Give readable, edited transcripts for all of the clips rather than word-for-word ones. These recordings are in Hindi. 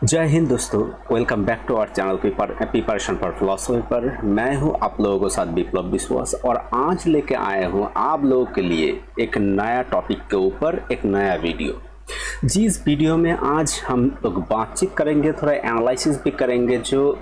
जय हिंद दोस्तों, welcome back to our channel preparation for philosophy पर। मैं हूं आप लोगों के साथ विप्लव विश्वास और आज लेके आया हूं आप लोगों के लिए एक नया टॉपिक के ऊपर एक नया वीडियो। जिस वीडियो में आज हम लोग बातचीत करेंगे, थोड़ा एनालिसिस भी करेंगे जो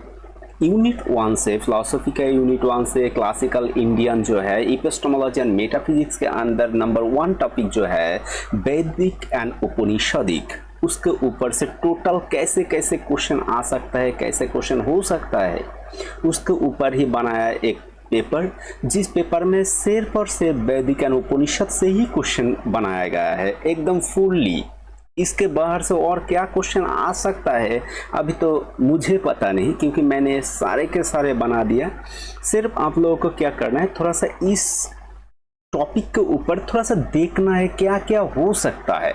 यूनिट 1 से, फिलोसफी का यूनिट 1 से क्लासिकल इंडियन जो है इपिस्टेमोलॉजी एंड मेटाफिजिक्स के अंदर नंबर 1 टॉपिक जो है वैदिक एंड उपनिषदिक, उसके ऊपर से टोटल कैसे कैसे क्वेश्चन आ सकता है, कैसे क्वेश्चन हो सकता है, उसके ऊपर ही बनाया एक पेपर, जिस पेपर में सिर्फ और सिर्फ वैदिक एंड उपनिषद से ही क्वेश्चन बनाया गया है एकदम फुल्ली। इसके बाहर से और क्या क्वेश्चन आ सकता है अभी तो मुझे पता नहीं, क्योंकि मैंने सारे के सारे बना दिया। सिर्फ आप लोगों को क्या करना है, थोड़ा सा इस टॉपिक के ऊपर थोड़ा सा देखना है क्या क्या हो सकता है,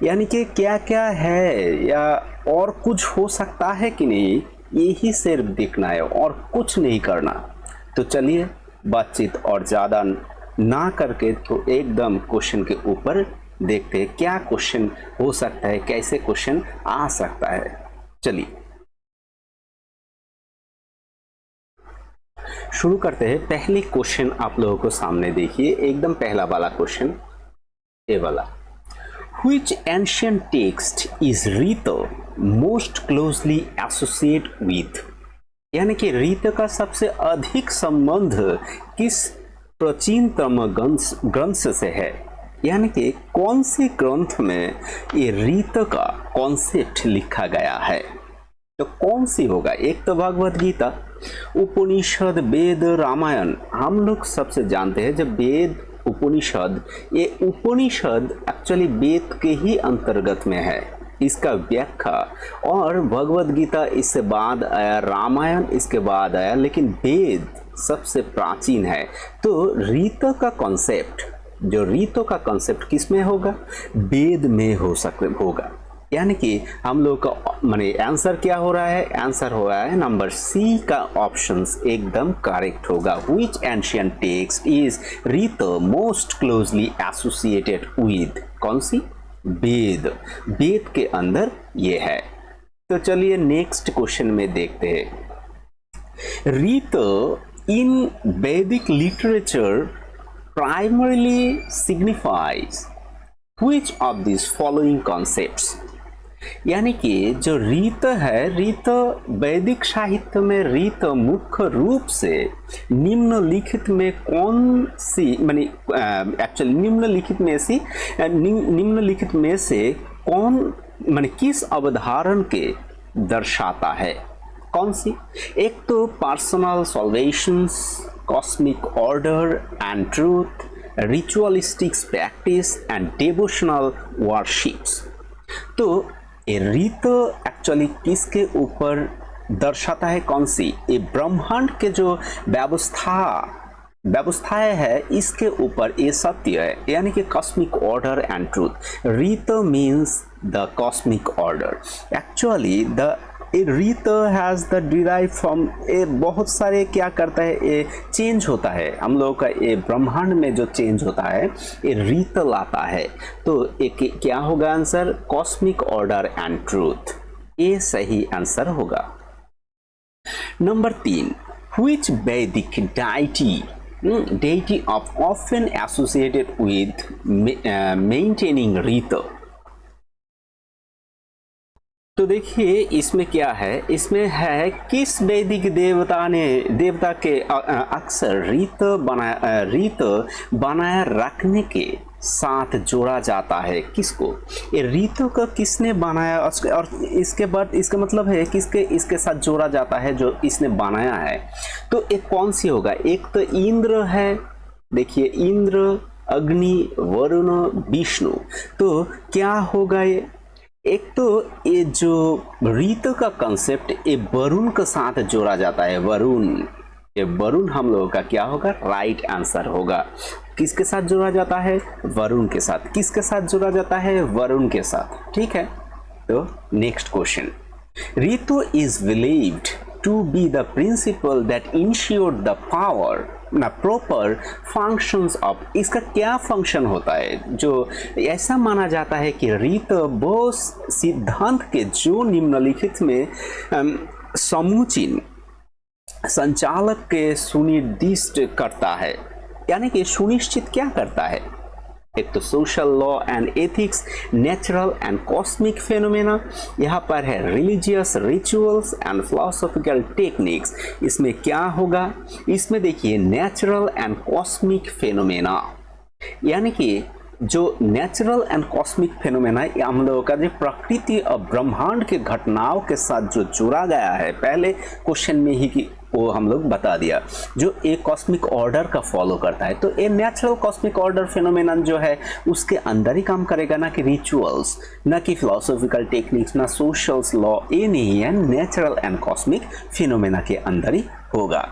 यानी कि क्या क्या है या और कुछ हो सकता है कि नहीं, यही सिर्फ देखना है और कुछ नहीं करना। तो चलिए बातचीत और ज़्यादा ना करके तो एकदम क्वेश्चन के ऊपर देखते हैं क्या क्वेश्चन हो सकता है, कैसे क्वेश्चन आ सकता है। चलिए शुरू करते हैं। पहले क्वेश्चन आप लोगों को सामने देखिए, एकदम पहला वाला क्वेश्चन ये वाला। Which ancient text is Rita most closely associated with? यानी कि रीत का सबसे अधिक संबंध किस प्राचीनतम ग्रंथ से है, यानी कि कौन से ग्रंथ में ये रीत का कॉन्सेप्ट लिखा गया है। तो कौन सी होगा? एक तो भगवत गीता, उपनिषद, वेद, रामायण। हम लोग सबसे जानते हैं जब वेद उपनिषद, ये उपनिषद एक्चुअली वेद के ही अंतर्गत में है, इसका व्याख्या, और भगवत गीता इससे बाद आया, रामायण इसके बाद आया, लेकिन वेद सबसे प्राचीन है। तो रीत का कॉन्सेप्ट, जो रीतों का कॉन्सेप्ट किस में होगा? वेद में होगा। यानी कि हम लोग का माने आंसर क्या हो रहा है? आंसर हो रहा है नंबर सी का ऑप्शंस एकदम करेक्ट होगा। Which ancient text is रीत मोस्ट क्लोजली एसोसिएटेड विद? कौन सी? वेद। वेद के अंदर ये है। तो चलिए नेक्स्ट क्वेश्चन में देखते हैं। रीत इन वैदिक literature primarily signifies which of these following concepts? यानी कि जो रीत है, रीत वैदिक साहित्य में रीत मुख्य रूप से निम्नलिखित में कौन सी, माने एक्चुअली निम्नलिखित में से कौन, माने किस अवधारण के दर्शाता है? कौन सी? एक तो personal salvations, cosmic order and truth, ritualistic practice and devotional worships. तो ये रीत एक्चुअली किसके ऊपर दर्शाता है? कौन सी? ये ब्रह्मांड के जो व्यवस्थाएं है इसके ऊपर ये सत्य है, यानी कि कॉस्मिक ऑर्डर एंड ट्रूथ। रीत means the cosmic order. Actually the रीत हैज़ द डिराइव फ्रॉम, ये बहुत सारे क्या करता है, ये चेंज होता है हम लोगों का, ये ब्रह्मांड में जो चेंज होता है ये रीत लाता है। तो एक क्या होगा answer? Cosmic order and truth, ये सही आंसर होगा। नंबर 3, व्हिच वैदिक deity of often associated with maintaining रीत? तो देखिए इसमें क्या है, इसमें है किस वैदिक देवता के अक्सर रीत बनाया रखने के साथ जोड़ा जाता है। किसको? ये रीतों का किसने बनाया, और इसके बाद इसका मतलब है किसके इसके साथ जोड़ा जाता है, जो इसने बनाया है। तो एक कौन सी होगा? एक तो इंद्र है, देखिए इंद्र, अग्नि, वरुण, विष्णु। तो क्या होगा ये? एक तो ये जो रीत का कंसेप्ट ये वरुण के साथ जोड़ा जाता है, वरुण। ये वरुण हम लोगों का क्या होगा? राइट आंसर होगा। किसके साथ जोड़ा जाता है? वरुण के साथ। किसके साथ जोड़ा जाता है? वरुण के साथ। ठीक है। तो next question. Rita is believed to be the principle that ensured the power proper functions of, इसका क्या फंक्शन होता है। जो ऐसा माना जाता है कि रीत वो सिद्धांत के जो निम्नलिखित में समुचित संचालक के सुनिर्दिष्ट करता है, यानी कि सुनिश्चित क्या करता है। एक तो social law and ethics, natural and cosmic phenomena, यहाँ पर है religious rituals and philosophical techniques. इसमें क्या होगा, इसमें देखिए नेचुरल एंड कॉस्मिक फेनोमेना, यानी कि जो नेचुरल एंड कॉस्मिक फेनोमेना हम लोगों का जो प्रकृति और ब्रह्मांड के घटनाओं के साथ जो जुड़ा गया है, पहले क्वेश्चन में ही कि वो हम लोग बता दिया, जो एक कॉस्मिक ऑर्डर का फॉलो करता है। तो ये नेचुरल कॉस्मिक ऑर्डर फेनोमेनन जो है उसके अंदर ही काम करेगा, ना कि रिचुअल्स, ना कि फिलोसॉफिकल टेक्निक्स, ना सोशल लॉ, ये नहीं है, नेचुरल एंड कॉस्मिक फेनोमेना के अंदर ही होगा।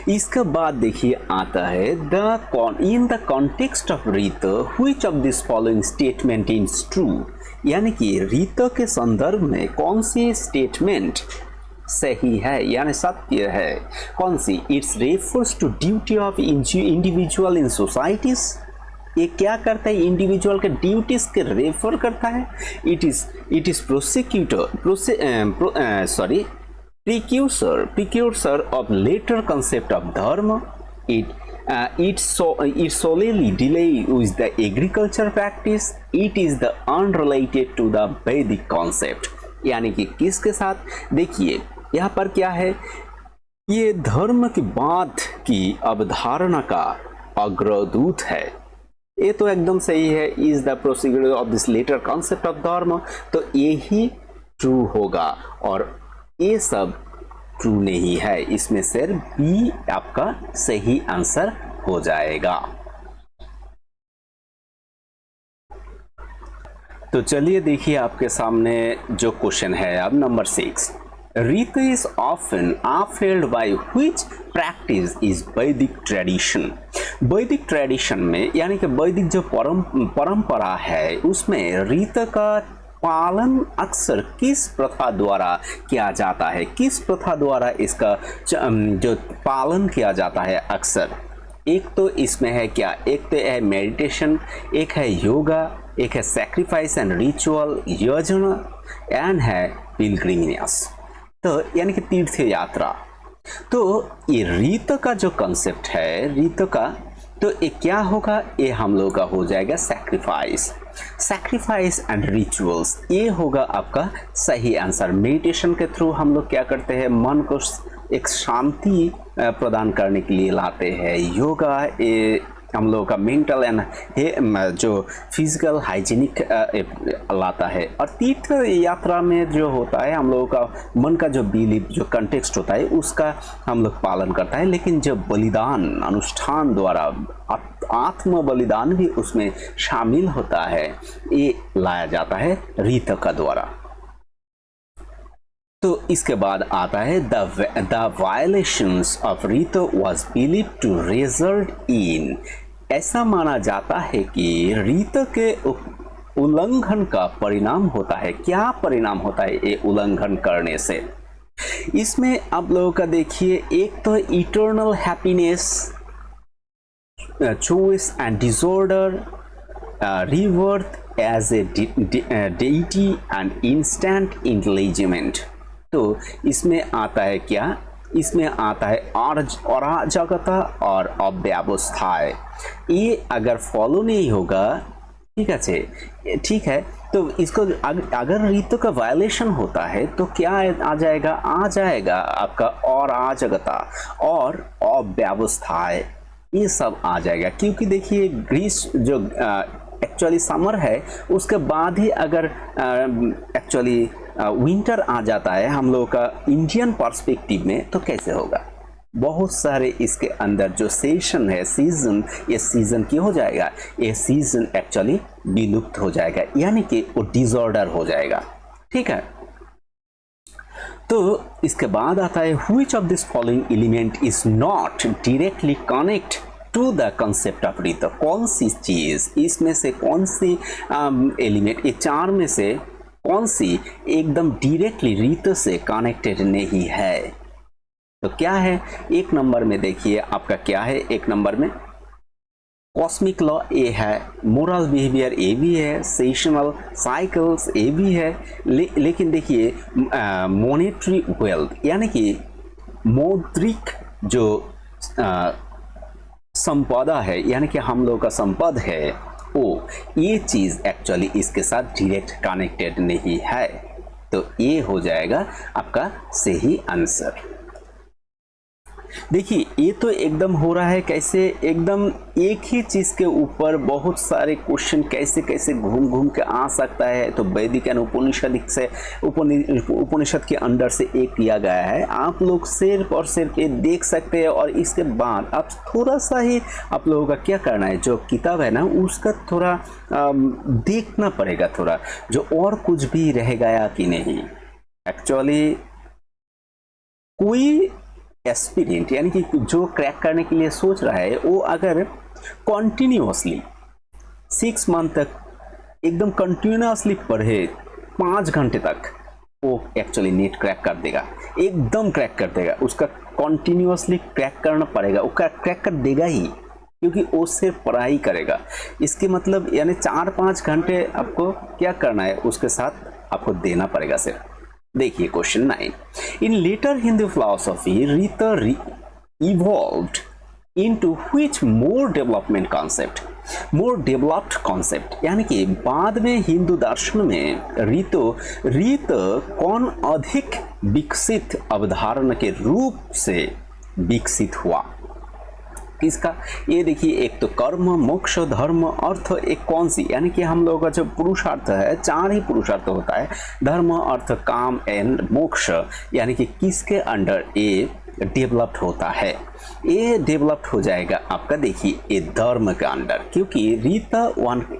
इसके बाद देखिए आता है इन द कॉन्टेक्स्ट ऑफ रीत which of this following statement is true, यानी कि रीत के संदर्भ में कौन सी स्टेटमेंट सही है यानी सत्य है, कौन सी। It's refers to duty of individual in societies, ये क्या करता है, इंडिविजुअल के ड्यूटीज के रेफर करता है। It is precursor of later concept of dharma. It solely delay with the agriculture practice. It is the unrelated to the Vedic concept. यानी कि किसके साथ, देखिए यहाँ पर क्या है, ये धर्म के बाद की अवधारणा का अग्रदूत है। ये तो एकदम सही है, is the procedure of this later concept of dharma, तो यही ट्रू होगा और ये सब ट्रू नहीं है। इसमें सिर्फ बी आपका सही आंसर हो जाएगा। तो चलिए देखिए आपके सामने जो क्वेश्चन है अब नंबर 6, Rita is often upheld by which practice is Vedic tradition. वैदिक ट्रेडिशन में यानी कि वैदिक जो परंपरा है उसमें रीत का पालन अक्सर किस प्रथा द्वारा किया जाता है, किस प्रथा द्वारा इसका जो पालन किया जाता है अक्सर। एक तो इसमें है क्या, एक तो है मेडिटेशन, एक है योगा, एक है सैक्रिफाइस एंड रिचुअल, यज्ञ एंड है पिलग्रिमेज, तो यानी कि तीर्थ यात्रा। तो ये रीत का जो कंसेप्ट है, रीत का, तो ये क्या होगा, ये हम लोग का हो जाएगा सैक्रिफाइस एंड रिचुअल्स, ये होगा आपका सही आंसर। मेडिटेशन के थ्रू हम लोग क्या करते हैं, मन को एक शांति प्रदान करने के लिए लाते हैं। योगा ये हम लोगों का मेंटल एंड जो फिजिकल हाइजीनिक लाता है, और तीर्थ यात्रा में जो होता है हम लोगों का मन का जो बिलीफ, जो कंटेक्स्ट होता है उसका हम लोग पालन करता है। लेकिन जब बलिदान अनुष्ठान द्वारा आत्म बलिदान भी उसमें शामिल होता है, ये लाया जाता है रीत का द्वारा। तो इसके बाद आता है the violations of Rita was believe to result in, ऐसा माना जाता है कि रीत के उल्लंघन का परिणाम होता है। क्या परिणाम होता है ये उल्लंघन करने से, इसमें आप लोगों का देखिए, एक तो eternal happiness, choice and disorder, rebirth as a deity and instant intelligent. तो इसमें आता है क्या, इसमें आता है अराजकता और अव्यवस्थाएं। ये अगर फॉलो नहीं होगा, ठीक है, तो इसको अगर रीतों का वायलेशन होता है तो क्या आ जाएगा आपका अराजकता और अव्यवस्थाएं, ये सब आ जाएगा। क्योंकि देखिए ग्रीष्म जो एक्चुअली समर है उसके बाद ही अगर एक्चुअली विंटर आ जाता है हम लोगों का इंडियन पर्सपेक्टिव में, तो कैसे होगा। बहुत सारे इसके अंदर जो सेशन है, सीजन, ये सीजन क्या हो जाएगा, ये सीजन एक्चुअली विलुप्त हो जाएगा, यानी कि वो डिसऑर्डर हो जाएगा। ठीक है, तो इसके बाद आता है which of this following element is not directly connect to the concept of Rita. कौन सी चीज इसमें से, कौन सी एलिमेंट, ये चार में से कौन सी एकदम डायरेक्टली रीत से कनेक्टेड नहीं है। तो क्या है एक नंबर में, देखिए आपका क्या है एक नंबर में, कॉस्मिक लॉ ए है, मोरल बिहेवियर ए भी है, सेशनल साइकिल्स ए भी है, लेकिन देखिए मॉनेटरी वेल्थ यानी कि मौद्रिक जो संपदा है यानी कि हम लोग का संपद है वो, ये चीज़ एक्चुअली इसके साथ डायरेक्ट कनेक्टेड नहीं है। तो ये हो जाएगा आपका सही आंसर। देखिए ये तो एकदम हो रहा है कैसे, एकदम एक ही चीज़ के ऊपर बहुत सारे क्वेश्चन कैसे कैसे घूम घूम के आ सकता है। तो वैदिक एंड उपनिषद से उपनिषद के अंदर से एक किया गया है, आप लोग सिर्फ और सिर्फ ये देख सकते हैं। और इसके बाद आप थोड़ा सा ही आप लोगों का क्या करना है, जो किताब है ना उसका थोड़ा देखना पड़ेगा, थोड़ा जो और कुछ भी रह गया कि नहीं। एक्चुअली कोई एस्पिरेंट यानी कि जो क्रैक करने के लिए सोच रहा है वो अगर कॉन्टिन्यूसली 6 मंथ तक एकदम कंटिन्यूसली पढ़े 5 घंटे तक, वो एक्चुअली नीट क्रैक कर देगा, एकदम क्रैक कर देगा। उसका कॉन्टिन्यूसली क्रैक करना पड़ेगा, वो क्रैक कर देगा ही, क्योंकि वो सिर्फ पढ़ाई करेगा। इसके मतलब यानी 4-5 घंटे आपको क्या करना है उसके साथ आपको देना पड़ेगा सिर्फ। देखिए question 9, in later Hindu philosophy Rita evolved into which more development concept, more developed concept, यानी कि बाद में हिंदू दर्शन में रीत कौन अधिक विकसित अवधारणा के रूप से विकसित हुआ। किसका, ये देखिए एक तो कर्म, मोक्ष, धर्म, अर्थ, एक कौन सी, यानी कि हम लोगों का जो पुरुषार्थ है 4 ही पुरुषार्थ होता है, धर्म, अर्थ, काम एंड मोक्ष, यानी कि किसके अंडर ये डेवलप्ड होता है। ये डेवलप्ड हो जाएगा आपका, देखिए ये धर्म के अंडर, क्योंकि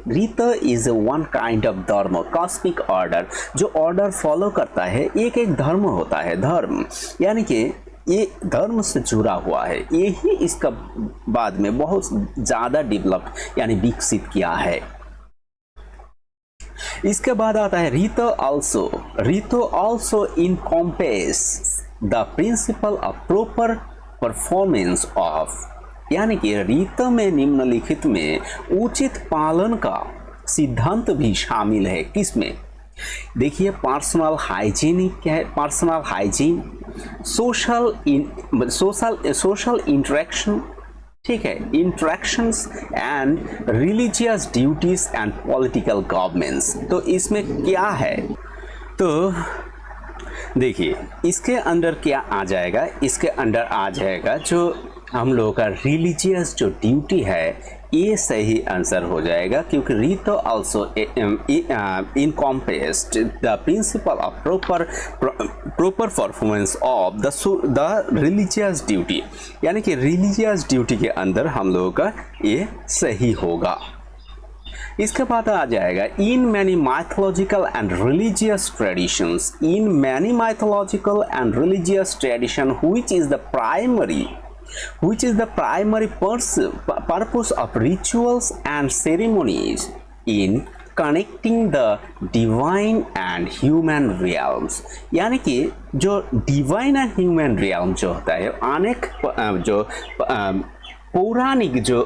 Rita is one kind of धर्म, कॉस्मिक ऑर्डर, जो ऑर्डर फॉलो करता है, एक एक धर्म होता है। धर्म यानी कि ये धर्म से जुड़ा हुआ है, यही इसका बाद में बहुत ज़्यादा डेवलप्ड यानी विकसित किया है। इसके बाद आता है Rita also encompass the principle of proper performance of, यानी कि रीतो में निम्नलिखित में उचित पालन का सिद्धांत भी शामिल है। किसमें, देखिए पर्सनल हाइजीन क्या है, पर्सनल हाइजीन, सोशल इंटरेक्शन, ठीक है, interactions and religious duties and political governance. तो इसमें क्या है, तो देखिए इसके अंदर क्या आ जाएगा, इसके अंदर आ जाएगा जो हम लोगों का रिलीजियस जो ड्यूटी है, ये सही आंसर हो जाएगा, क्योंकि Rita also encompassed the principle of proper performance of the religious duty, यानी कि रिलीजियस ड्यूटी के अंदर हम लोगों का ये सही होगा। इसके बाद आ जाएगा in many mythological and religious traditions, in many mythological and religious tradition which is the primary purpose of rituals and ceremonies in connecting the divine and human realms, यानी कि जो divine and human realm जो होता है, अनेक जो पौराणिक जो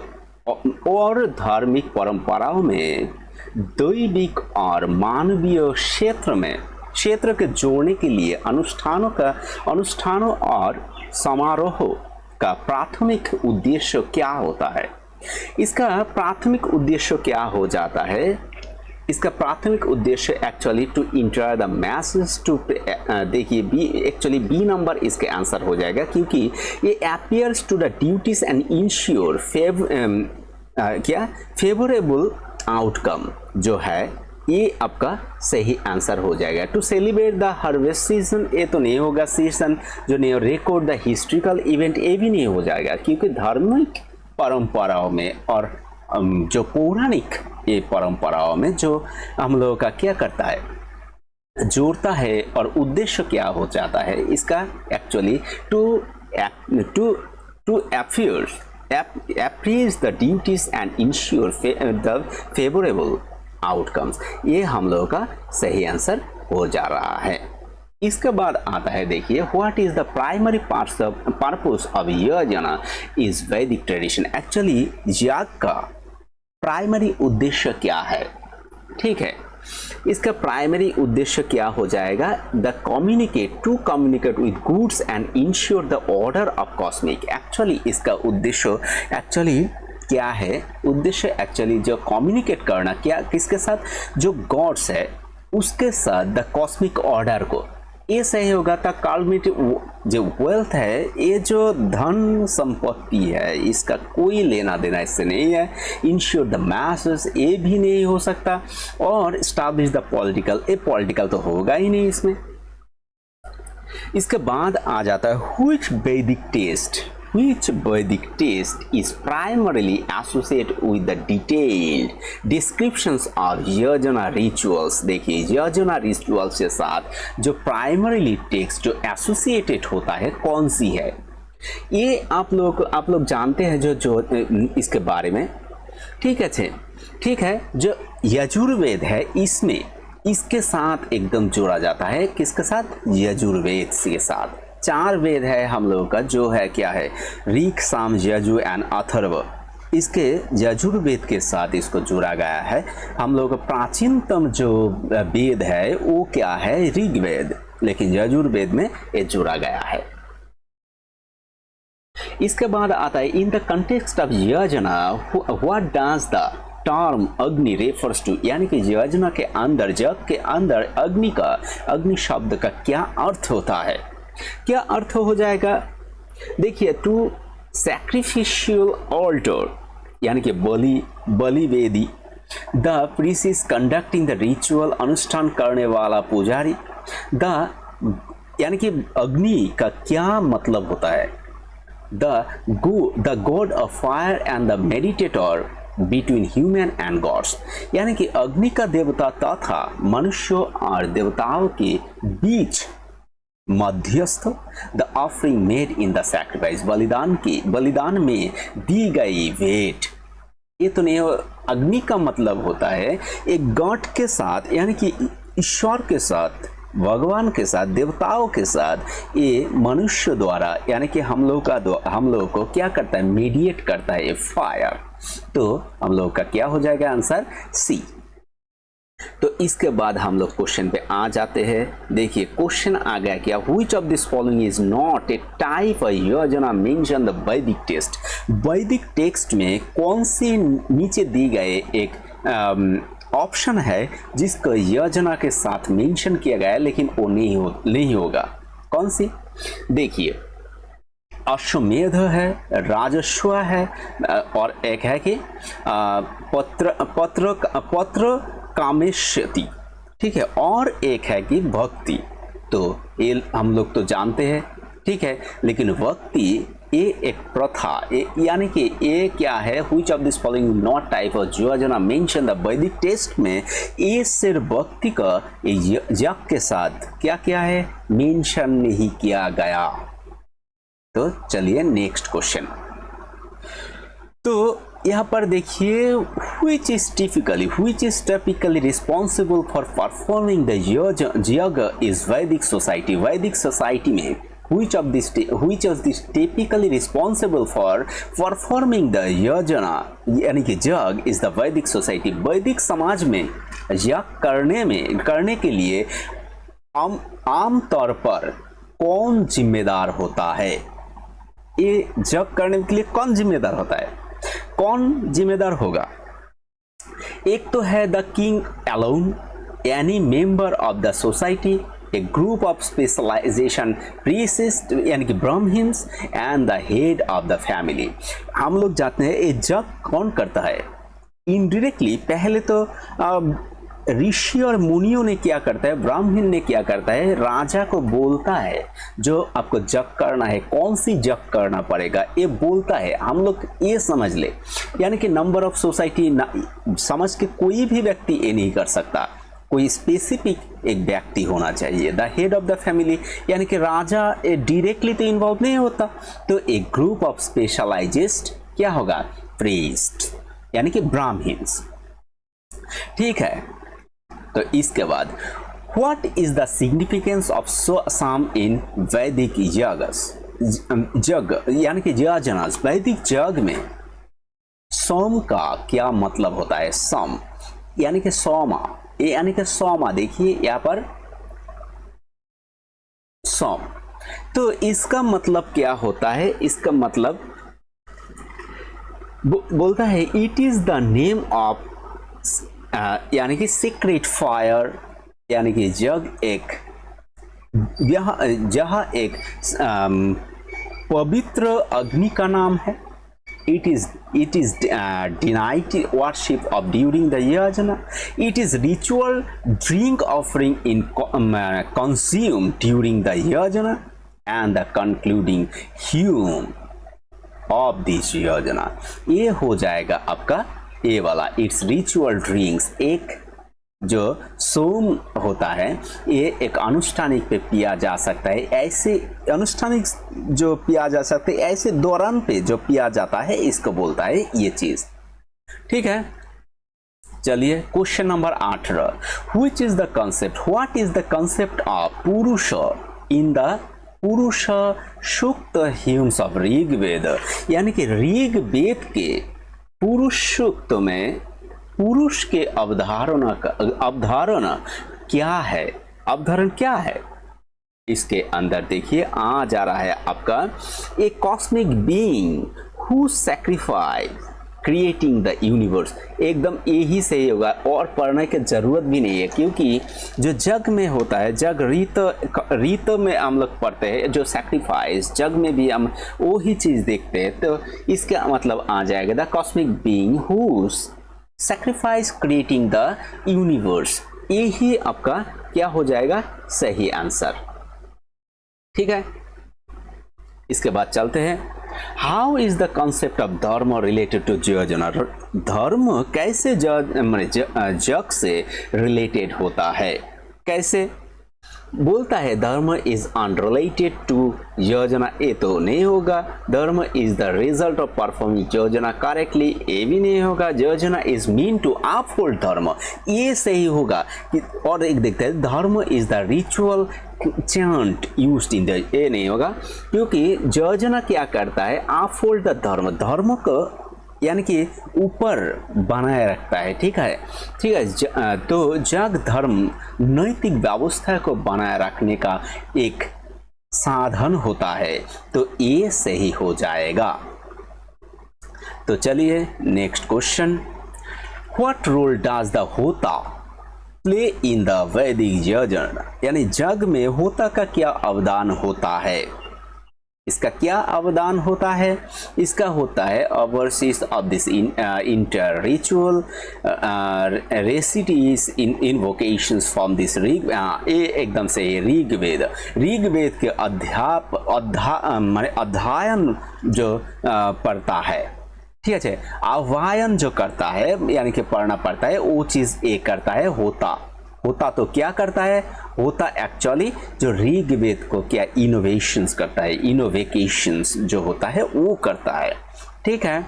और धार्मिक परंपराओं में दैविक और मानवीय क्षेत्र के जोड़ने के लिए अनुष्ठानों और समारोह का प्राथमिक उद्देश्य क्या होता है। इसका प्राथमिक उद्देश्य क्या हो जाता है, इसका प्राथमिक उद्देश्य actually to enter the message to, देखिए बी नंबर इसके आंसर हो जाएगा, क्योंकि ये appears to the duties and ensure favorable outcome जो है, ये आपका सही आंसर हो जाएगा। To celebrate the harvest season, ये तो नहीं होगा, सीजन जो नहीं, रिकॉर्ड द हिस्ट्रिकल इवेंट, ये भी नहीं हो जाएगा, क्योंकि धार्मिक परंपराओं में और जो पौराणिक ये परंपराओं में जो हम लोगों का क्या करता है, जोड़ता है, और उद्देश्य क्या हो जाता है इसका, actually to appraise the duties and ensure the favorable outcomes, ये हम लोगों का सही आंसर हो जा रहा है। इसके बाद आता है, देखिए, what is the primary purpose of Yojana is Vedic tradition. Actually याग का प्राइमरी उद्देश्य क्या है? ठीक है, इसका प्राइमरी उद्देश्य क्या हो जाएगा? The communicate with goods and ensure the order of cosmic. Actually इसका उद्देश्य एक्चुअली क्या है? उद्देश्य एक्चुअली जो कम्युनिकेट करना, क्या किसके साथ? जो गॉड्स है उसके साथ द कॉस्मिक ऑर्डर को। ये सही होगा। तो काल्मिट जो वेल्थ है, ये जो धन संपत्ति है, इसका कोई लेना देना इससे नहीं है। इंश्योर द मैसेस, ये भी नहीं हो सकता। और एस्टैब्लिश द पॉलिटिकल, ये पॉलिटिकल तो होगा ही नहीं इसमें। इसके बाद आ जाता है which Vedic text is primarily associated with the detailed descriptions of Yojana rituals। देखिए, यजना रिचुअल्स के साथ जो प्राइमरीली टेक्स्ट जो एसोसिएटेड होता है, कौन सी है? ये आप लोग जानते हैं जो इसके बारे में। ठीक है, जो यजुर्वेद है इसमें इसके साथ एकदम जोड़ा जाता है। किसके साथ? यजुर्वेद के साथ। 4 वेद है हम लोगों का, जो है क्या है? ऋक, साम, यजु एंड अथर्व। इसके यजुर्वेद के साथ इसको जोड़ा गया है। हम लोग का प्राचीनतम जो वेद है वो क्या है? ऋग्वेद, लेकिन यजुर्वेद में ये जोड़ा गया है। इसके बाद आता है, in the context of Yojana what does the term अग्नि रेफर्स टू। यानी कि यजना के अंदर, जग के अंदर अग्नि शब्द का क्या अर्थ होता है? क्या अर्थ हो जाएगा? देखिए, टू सैक्रिफिशियल ऑल्टर, यानी कि बलि वेदी। The precis conducting the ritual, अनुष्ठान करने वाला पुजारी। यानी कि अग्नि का क्या मतलब होता है? The god of fire and the mediator between human and gods. यानी कि अग्नि का देवता तथा मनुष्यों और देवताओं के बीच मध्यस्थ। The offering made in the sacrifice, बलिदान में दी गई भेंट। ये तो नहीं, अग्नि का मतलब होता है एक गॉड के साथ, यानी कि ईश्वर के साथ, भगवान के साथ, देवताओं के साथ ये मनुष्य द्वारा, यानी कि हम लोग को क्या करता है? मीडिएट करता है ये फायर। तो हम लोग का क्या हो जाएगा? Answer C. तो इसके बाद हम लोग क्वेश्चन पे आ जाते हैं। देखिए, क्वेश्चन आ गया क्या? Which of this following is not a type of Yojana mention the वैदिक टेक्स्ट। वैदिक टेक्स्ट में कौन सी नीचे दी गए एक ऑप्शन है जिसको यजना के साथ मेंशन किया गया है, लेकिन वो नहीं होगा? कौन सी? देखिए, अश्वमेध है, राजस्व है, और एक है कि पत्र कामेष्यति। ठीक है, और एक है कि भक्ति। तो ये हम लोग तो जानते हैं। ठीक है, लेकिन भक्ति ये एक प्रथा, यानी कि ये क्या है? Which of this following not type of Yojana mention the वैदिक टेक्स्ट में ये सिर्फ भक्ति का यज्ञ के साथ क्या है? मेंशन नहीं किया गया। तो चलिए नेक्स्ट क्वेश्चन। तो यहाँ पर देखिए, which is typically responsible for performing the yajna is Vedic society। वैदिक सोसाइटी में which of this typically responsible for performing the yajna, यानी कि यज्ञ is the Vedic society। वैदिक समाज में यज्ञ करने के लिए आम तौर पर कौन जिम्मेदार होता है? ये यज्ञ करने के लिए कौन जिम्मेदार होता है? कौन जिम्मेदार होगा? एक तो है the king alone, any member of the society, a group of specialization priests, यानी कि Brahmins, and the head of the family. हम लोग जानते हैं ये यज्ञ कौन करता है? इनडायरेक्टली पहले तो ऋषि और मुनियों ने क्या करता है? ब्राह्मण ने क्या करता है? राजा को बोलता है जो आपको यज्ञ करना है, कौन सी यज्ञ करना पड़ेगा, ये बोलता है। हम लोग ये समझ ले, यानी कि नंबर ऑफ सोसाइटी समझ के कोई भी व्यक्ति ये नहीं कर सकता, कोई स्पेसिफिक एक व्यक्ति होना चाहिए। The head of the family, यानी कि राजा डायरेक्टली तो इन्वॉल्व नहीं होता, तो एक ग्रुप ऑफ स्पेशलाइज्ड क्या होगा? प्रीस्ट, यानी कि ब्राह्मण्स। ठीक है, तो इसके बाद What is the significance of Sam in Vedic yagas? जग यानी कि यजनास, वैदिक जग में सोम का क्या मतलब होता है? सम यानी कि सोमा, यानी कि सोमा, देखिए यहाँ पर सोम, तो इसका मतलब क्या होता है? इसका मतलब बोलता है it is the name of, यानी कि सीक्रेट फायर, यानी कि जग एक जहाँ एक पवित्र अग्नि का नाम है। It is denied worship of during the yajna. It is ritual drink offering in consumed during the yajna and the concluding hymn of this yajna. ये हो जाएगा आपका ये वाला, it's ritual drinks, एक जो सोम होता है ये एक अनुष्ठानिक पे पिया जा सकता है, ऐसे अनुष्ठानिक जो पिया जा सकता है, ऐसे दौरान पे जो पिया जाता है इसको बोलता है ये चीज। ठीक है, चलिए question number 18, which is the concept, what is the concept of पुरुष इन द पुरुष सूक्त ह्यूम्स ऑफ ऋग्वेद, यानी कि ऋग्वेद के पुरुष सूक्त में पुरुष के अवधारणा क्या है? अवधारण क्या है? इसके अंदर देखिए आ जा रहा है आपका a cosmic being who sacrifice creating the universe. एकदम यही सही होगा और पढ़ने की जरूरत भी नहीं है, क्योंकि जो जग में होता है, जग रीत में हम लोग पढ़ते हैं, जो सैक्रिफाइस जग में भी हम वही चीज देखते हैं, तो इसका मतलब आ जाएगा the cosmic being who sacrifice creating the universe. यही आपका क्या हो जाएगा? सही आंसर। ठीक है, इसके बाद चलते हैं, how is the concept of धर्म रिलेटेड टू यजना। धर्म कैसे जग से रिलेटेड होता है? कैसे? बोलता है धर्म इज अनरिलेटेड टू योजना, ये तो नहीं होगा। धर्म is the result of performing योजना करेक्टली, ये भी नहीं होगा। योजना इज मीन टू अपहोल्ड धर्म, ये सही होगा। और एक देखते हैं, धर्म is the ritual chant used in the, ये नहीं होगा, क्योंकि योजना क्या करता है? अपहोल्ड द धर्म, धर्म को यानी कि ऊपर बनाए रखता है। ठीक है, ठीक है। तो जग धर्म नैतिक व्यवस्था को बनाए रखने का एक साधन होता है, तो ये सही हो जाएगा। तो चलिए next question, what role does the Hota play in the Vaidik yajna, यानी जग में होता का क्या अवदान होता है? इसका क्या अवदान होता है? इसका होता है overseas of this inter ritual recites in invocations from this Rig, ये एकदम से ऋग्वेद, ऋग्वेद के अध्ययन जो पढ़ता है, ठीक है, आह्वान जो करता है यानी कि पढ़ना पड़ता है, वो चीज ये करता है होता। होता तो क्या करता है? होता एक्चुअली जो ऋग्वेद को क्या इनोवेशंस करता है, इनोवेकेशंस जो होता है वो करता है। ठीक है,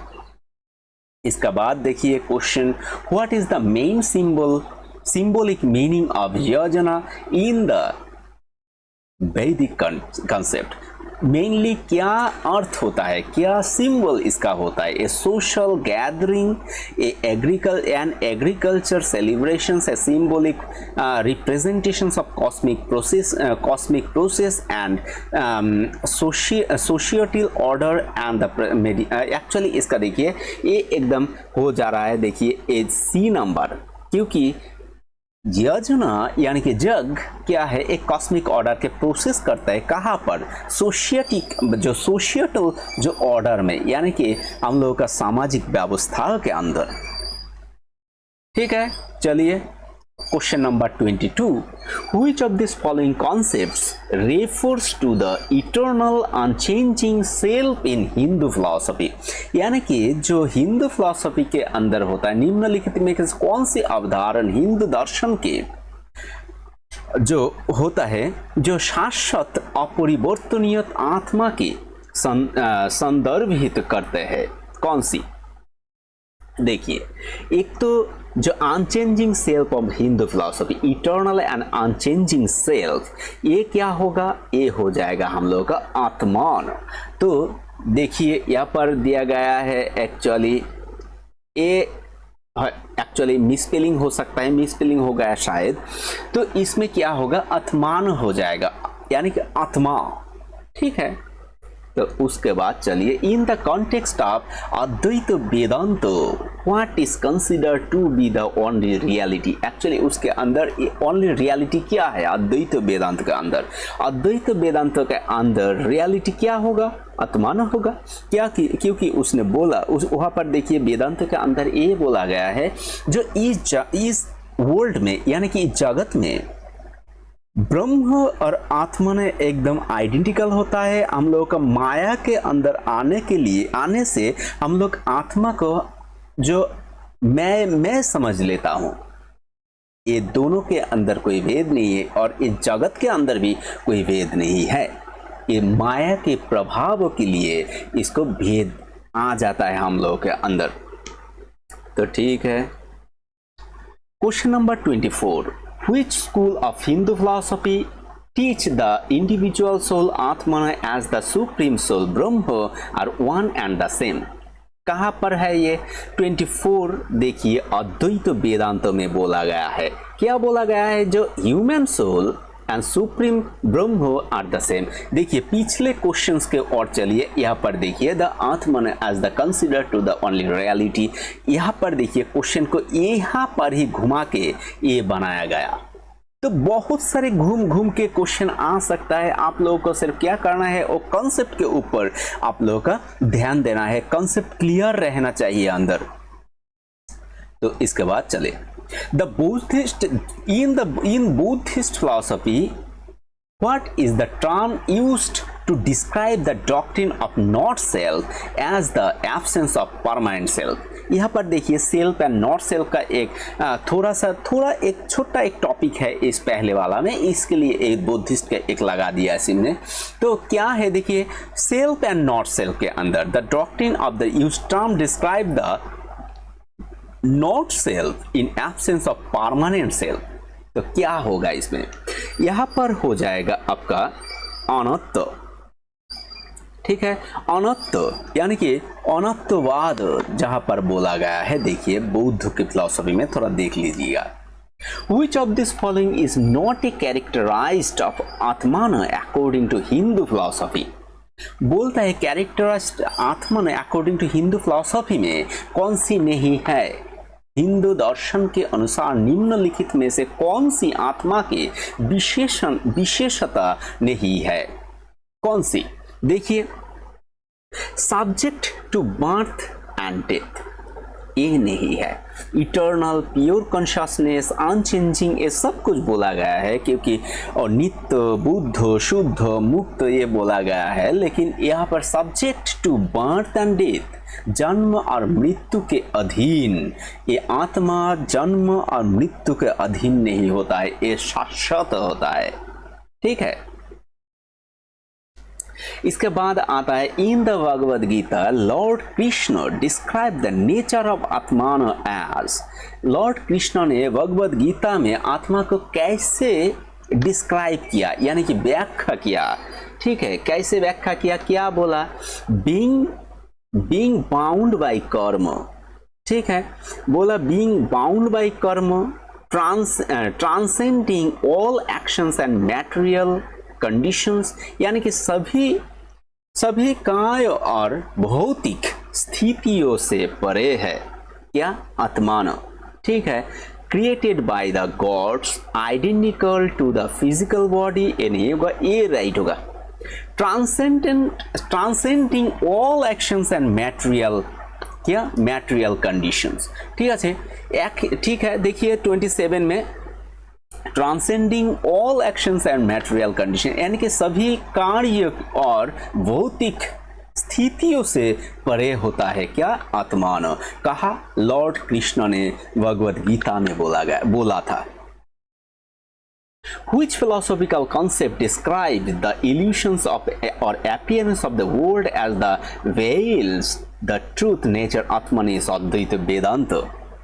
इसका बाद देखिए question, what is the main symbolic meaning of yojana in the Vedic concept. Mainly क्या अर्थ होता है, क्या सिंबल इसका होता है? A social gathering, a agriculture celebrations, a symbolic representations of cosmic process and societal order and the actually इसका देखिए ये एकदम हो जा रहा है, देखिए ए सी नंबर, क्योंकि यजना यानी कि जग क्या है? एक कॉस्मिक ऑर्डर के प्रोसेस करता है। कहाँ पर? सोशिएटल जो ऑर्डर में, यानी कि हम लोगों का सामाजिक व्यवस्था के अंदर। ठीक है, चलिए question number 22, which of this following concepts refers to the eternal unchanging self in Hindu philosophy, यानी कि जो हिंदू फिलॉसफी के अंदर होता है, निम्नलिखित में कौन से अवधारण हिंदू दर्शन के जो होता है, जो शाश्वत अपरिवर्तनीय आत्मा के संदर्भित करते हैं? कौन सी? देखिए, एक तो जो unchanging self of Hindu philosophy, eternal and unchanging self, ये क्या होगा? ये हो जाएगा हम लोगों का आत्मान। तो देखिए यहाँ पर दिया गया है एक्चुअली मिसस्पेलिंग हो सकता है, मिसस्पेलिंग हो गया शायद, तो इसमें क्या होगा? आत्मान हो जाएगा, यानी कि आत्मा। ठीक है, तो उसके बाद चलिए, in the context of Advaita Vedanta what is considered to be the only reality. Actually उसके अंदर ओनली रियलिटी क्या है? अद्वैत वेदांत के अंदर, अद्वैत वेदांत के अंदर रियलिटी क्या होगा? आत्मान होगा। क्या क्योंकि उसने बोला, उस वहां पर देखिए वेदांत के अंदर ये बोला गया है, जो इस वर्ल्ड में, यानी कि इस जगत में ब्रह्म और आत्मा ने एकदम आइडेंटिकल होता है। हम लोग का माया के अंदर आने से हम लोग आत्मा को जो मैं समझ लेता हूं, ये दोनों के अंदर कोई भेद नहीं है और इस जगत के अंदर भी कोई भेद नहीं है। ये माया के प्रभाव के लिए इसको भेद आ जाता है हम लोगों के अंदर। तो ठीक है, question number 24, which school of Hindu philosophy teach the individual soul Atmana as the supreme soul Brahma are one and the same? कहाँ पर है ये? 24 देखिए, अद्वैत वेदांत में बोला गया है। क्या बोला गया है? जो human soul and supreme Brahma are the same. देखिए पिछले क्वेश्चंस के और चलिए, यहाँ पर देखिए the Atman as the consider to the only reality. यहाँ पर देखिए क्वेश्चन को यहाँ पर ही घुमा के ये बनाया गया। तो बहुत सारे घूम घूम के क्वेश्चन आ सकता है। आप लोगों को सिर्फ क्या करना है, वो कॉन्सेप्ट के ऊपर आप लोगों का ध्यान देना है, कॉन्सेप्ट क्लियर रहना चाहिए अंदर। तो इसके बाद चले, the Buddhist in Buddhist philosophy, what is the term used to describe the doctrine of not self as the absence of permanent self? यहाँ पर देखिए सेल्फ एंड नॉट सेल्फ का एक थोड़ा एक छोटा एक टॉपिक है इस पहले वाला में, इसके लिए एक बुद्धिस्ट का एक लगा दिया है सिमने। तो क्या है देखिए, सेल्फ एंड नॉट सेल्फ के अंदर the doctrine of the used term describe the not self in absence of permanent self. तो क्या होगा इसमें? यहां पर हो जाएगा आपका अनत्त। ठीक है, अनत्त यानी कि अनत्ववाद जहां पर बोला गया है। देखिए बौद्ध की फिलॉसफी में थोड़ा देख लीजिएगा। Which of this following is not a characterized of Atmana according to Hindu philosophy? बोलता है कैरेक्टराइज्ड आत्मा ने अकॉर्डिंग टू हिंदू फिलॉसफी में कौन सी नहीं है? हिंदू दर्शन के अनुसार निम्नलिखित में से कौन सी आत्मा की विशेषता नहीं है? कौन सी? देखिए, subject to birth and death, ये नहीं है। इटर्नल, प्योर कॉन्शियसनेस, अनचेंजिंग, ये सब कुछ बोला गया है क्योंकि और नित्य, बुद्ध, शुद्ध, मुक्त ये बोला गया है। लेकिन यहाँ पर subject to birth and death, जन्म और मृत्यु के अधीन, ये आत्मा जन्म और मृत्यु के अधीन नहीं होता है, ये शाश्वत होता है। ठीक है, इसके बाद आता है in the Bhagavad Gita lord Krishna describe the nature of Atman as. Lord Krishna ने भगवद गीता में आत्मा को कैसे डिस्क्राइब किया, यानी कि व्याख्या किया। ठीक है, कैसे व्याख्या किया? क्या बोला? बीइंग बाउंड बाय कर्म। ठीक है, बोला बीइंग बाउंड बाय कर्म, transcending all actions and material conditions, यानी कि सभी काय और भौतिक स्थितियों से परे है। क्या? आत्मान। ठीक है, created by the gods, identical to the physical body, ये नहीं होगा, ये राइट होगा। Transcending all actions and material, क्या? Material conditions. ठीक है, देखिए 27 में transcending all actions and material condition, यानी कि सभी कार्य और भौतिक स्थितियों से परे होता है। क्या? आत्मान। कहा लॉर्ड कृष्ण ने भगवद गीता में बोला था। Which philosophical concept described the illusions of or appearance of the world as the veils the truth nature Atman is अद्वैत वेदांत।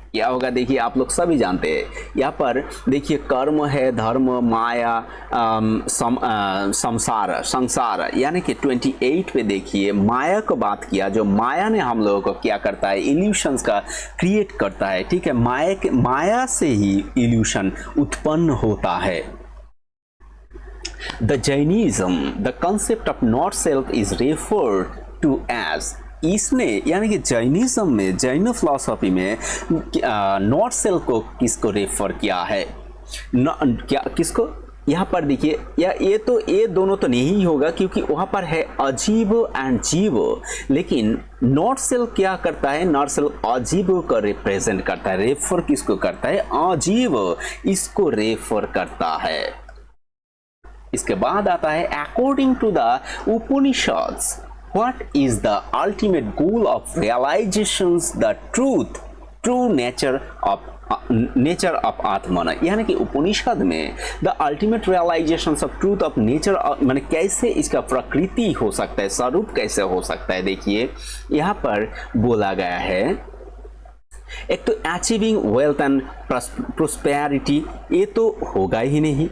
क्या होगा देखिए, आप लोग सभी जानते हैं। यहाँ पर देखिए कर्म है, धर्म, माया, संसार यानी कि 28 पे देखिए माया को बात किया। जो माया ने हम लोगों को क्या करता है, इल्यूशंस का क्रिएट करता है। ठीक है, माया से ही इल्यूशन उत्पन्न होता है। The Jainism the concept of not self is referred to as, इसमें यानी कि जैनिज्म में, जैन फिलॉसफी में नॉट सेल्फ को किसको रेफर किया है, क्या किसको, यहाँ पर देखिए ये दोनों तो नहीं होगा क्योंकि वहाँ पर है अजीब एंड जीव। लेकिन नॉट सेल्फ क्या करता है, नॉट सेल्फ अजीब को रिप्रेजेंट करता है। रेफर किसको करता है, अजीब, इसको रेफर करता है। इसके बाद आता है according to the Upanishads what is the ultimate goal of realizations the true nature of आत्मन, यानी कि उपनिषद में the ultimate realization of truth of nature, माने कैसे इसका प्रकृति हो सकता है, स्वरूप कैसे हो सकता है। देखिए यहाँ पर बोला गया है, एक तो अचीविंग वेल्थ एंड प्रोस्पेरिटी, ये तो होगा ही नहीं।